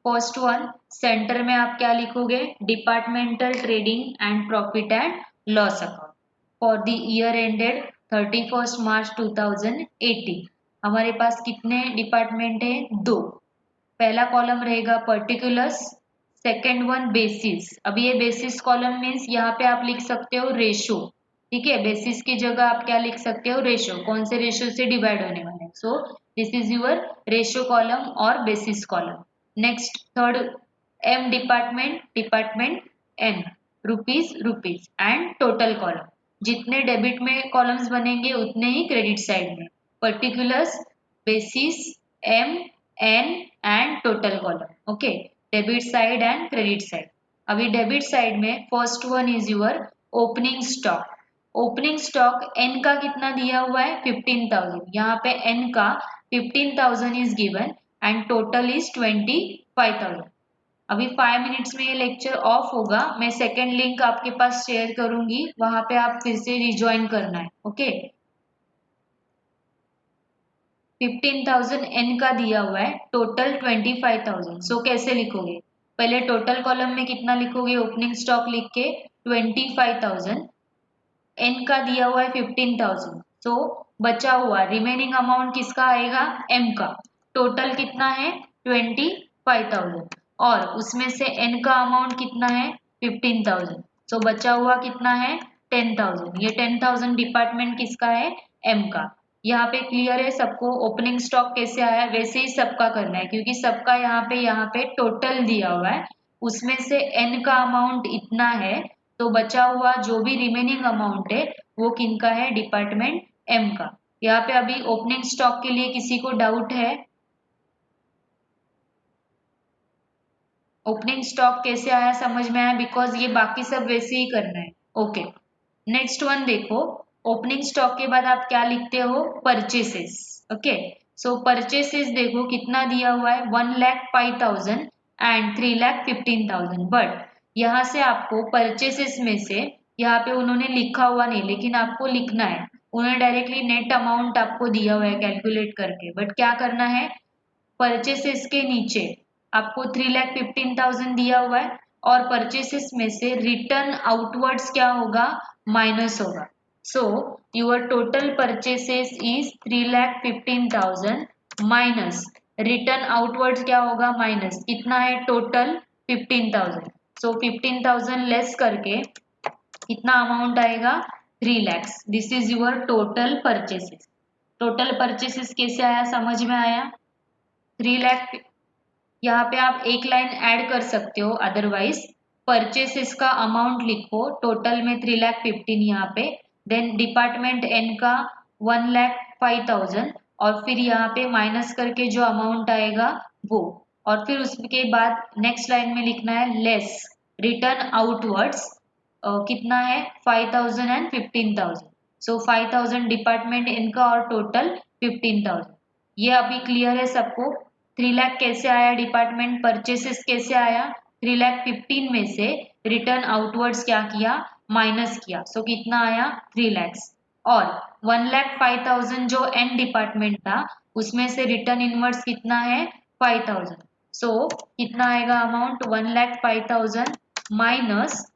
फर्स्ट वन, सेंटर में आप क्या लिखोगे, departmental trading and profit and loss account for the year ended 31 मार्च 2018। हमारे पास कितने डिपार्टमेंट है, दो। पहला कॉलम रहेगा पर्टिकुलर्स, सेकंड वन बेसिस। अभी ये बेसिस कॉलम मीन्स यहाँ पे आप लिख सकते हो रेशो, ठीक है। बेसिस की जगह आप क्या लिख सकते हो, रेशो, कौन से रेशो से डिवाइड होने वाले हैं। So this is your ratio column और basis column. Next third, M department, department N, rupees rupees and total column. जितने डेबिट में कॉलम्स बनेंगे उतने ही क्रेडिट साइड में, particulars, basis, M, N and total column. Okay, debit side and credit side. अभी debit side में first one is your opening stock. Opening stock N का कितना दिया हुआ है 15,000, यहाँ पे एन का 15,000 is given and total is 25,000। अभी 5 मिनट्स में ये लेक्चर ऑफ होगा, मैं सेकेंड लिंक आपके पास शेयर करूंगी, वहां पे आप फिर से रिज्वाइन करना है। ओके, 15,000 एन का दिया हुआ है, टोटल 25,000। सो कैसे लिखोगे, पहले टोटल कॉलम में कितना लिखोगे, ओपनिंग स्टॉक लिख के 25,000, एन का दिया हुआ है 15,000, तो बचा हुआ रिमेनिंग अमाउंट किसका आएगा, एम का। टोटल कितना है 25,000 और उसमें से एन का अमाउंट कितना है 15,000, तो बचा हुआ कितना है 10,000। ये 10,000 डिपार्टमेंट किसका है, एम का। यहाँ पे क्लियर है सबको, ओपनिंग स्टॉक कैसे आया वैसे ही सबका करना है, क्योंकि सबका यहाँ पे टोटल दिया हुआ है, उसमें से एन का अमाउंट इतना है, तो बचा हुआ जो भी रिमेनिंग अमाउंट है वो किनका है, डिपार्टमेंट एम का। यहाँ पे अभी ओपनिंग स्टॉक के लिए किसी को डाउट है, ओपनिंग स्टॉक कैसे आया समझ में आया, बिकॉज ये बाकी सब वैसे ही करना है। ओके, नेक्स्ट वन देखो, ओपनिंग स्टॉक के बाद आप क्या लिखते हो, परचेसेस। ओके, सो परचेसेस देखो कितना दिया हुआ है, 1,05,000 एंड 3,15,000, बट यहाँ से आपको परचेसेस में से, यहाँ पे उन्होंने लिखा हुआ नहीं लेकिन आपको लिखना है, उन्होंने डायरेक्टली नेट अमाउंट आपको दिया हुआ है कैलकुलेट करके, बट क्या करना है, परचेसेस के नीचे आपको 3,15,000 दिया हुआ है और परचेसेस में से रिटर्न आउटवर्ड्स क्या होगा, माइनस होगा। So your total purchases is 3,15,000 minus return outwards क्या होगा, माइनस कितना है टोटल 15,000। सो 15,000 लेस करके कितना अमाउंट आएगा, 3 lakhs। This is your total purchases. Total purchases कैसे आया समझ में आया, 3 लाख। यहाँ पे आप एक लाइन ऐड कर सकते हो, अदरवाइज परचेसेस का अमाउंट लिखो, टोटल में 3,15,000 यहाँ पे, देन डिपार्टमेंट एन का 1,05,000 और फिर यहाँ पे माइनस करके जो अमाउंट आएगा वो, और फिर उसके बाद नेक्स्ट लाइन में लिखना है लेस रिटर्न आउटवर्ड्स, कितना है 5,000 एंड 15,000। सो 5,000 डिपार्टमेंट इनका और टोटल 15,000। ये अभी क्लियर है सबको, 3 लाख कैसे आया, डिपार्टमेंट परचेसेस कैसे आया, 3,15,000 में से रिटर्न आउटवर्ड्स क्या किया, माइनस किया, सो कितना आया 3 lakhs। और 1,05,000 जो एन डिपार्टमेंट था उसमें से रिटर्न इनवर्ड्स कितना है 5,000, सो कितना आएगा अमाउंट 1,05,000 माइनस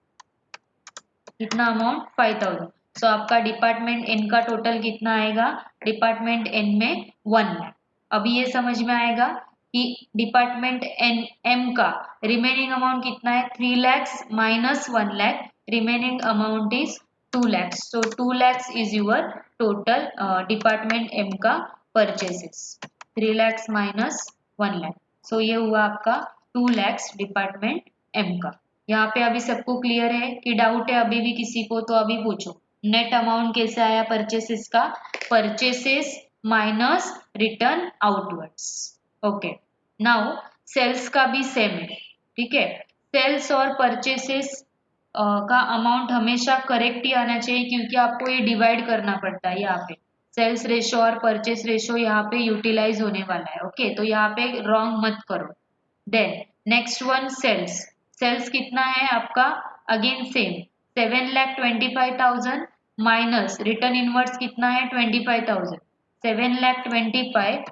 कितना अमाउंट 5,000। सो आपका डिपार्टमेंट एन का टोटल कितना आएगा, डिपार्टमेंट एन में 1 लाख। अभी ये समझ में आएगा कि डिपार्टमेंट एन एम का रिमेनिंग अमाउंट कितना है, 3 lakhs minus 1 lakh, remaining amount is 2 lakhs। So 2 lakhs is your total department M का परचेसेस, 3 lakhs माइनस 1 लाख। सो ये हुआ आपका 2 lakhs डिपार्टमेंट एम का। यहाँ पे अभी सबको क्लियर है कि डाउट है अभी भी किसी को, तो अभी पूछो। नेट अमाउंट कैसे आया परचेसेस का, purchases minus return outwards. Okay, now sales का भी सेम है, ठीक है। सेल्स और परचेसेस का अमाउंट हमेशा करेक्ट ही आना चाहिए, क्योंकि आपको ये डिवाइड करना पड़ता है। यहाँ पे सेल्स रेशो और परचेस रेशो यहाँ पे यूटिलाइज होने वाला है। ओके, तो यहाँ पे रॉन्ग मत करो। Then next one sales, sales कितना है आपका, again same 7,25,000 minus return inwards कितना है 25,000, 7,25,000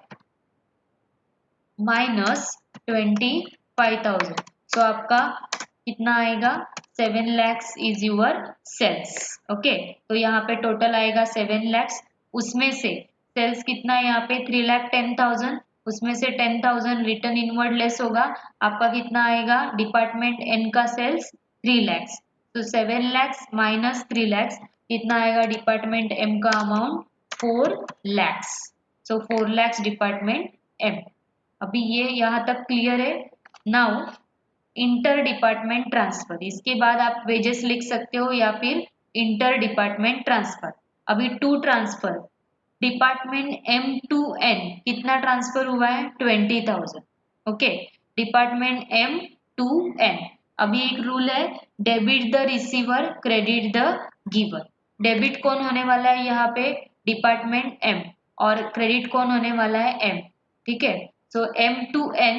माइनस 25,000, सो आपका कितना आएगा 7 lakhs is your sales. Okay, तो यहाँ पे टोटल आएगा 7 lakhs, उसमें से सेल्स कितना है यहाँ पे 3,10,000, उसमें से 10,000 रिटर्न इनवर्ड लेस होगा, आपका कितना आएगा डिपार्टमेंट एन का सेल्स 3 lakhs। तो 7 lakhs माइनस 3 lakhs कितना आएगा डिपार्टमेंट एम का अमाउंट 4 lakhs। सो 4 lakhs डिपार्टमेंट एम। अभी ये यहाँ तक क्लियर है। नाउ इंटर डिपार्टमेंट ट्रांसफर, इसके बाद आप वेजेस लिख सकते हो या फिर इंटर डिपार्टमेंट ट्रांसफर। अभी to transfer, department M to N कितना ट्रांसफर हुआ है 20,000। Okay, department M to N. अभी एक रूल है, debit the receiver credit the giver. Debit कौन होने वाला है यहाँ पे, डिपार्टमेंट एम, और क्रेडिट कौन होने वाला है एम, ठीक है। सो एम टू एन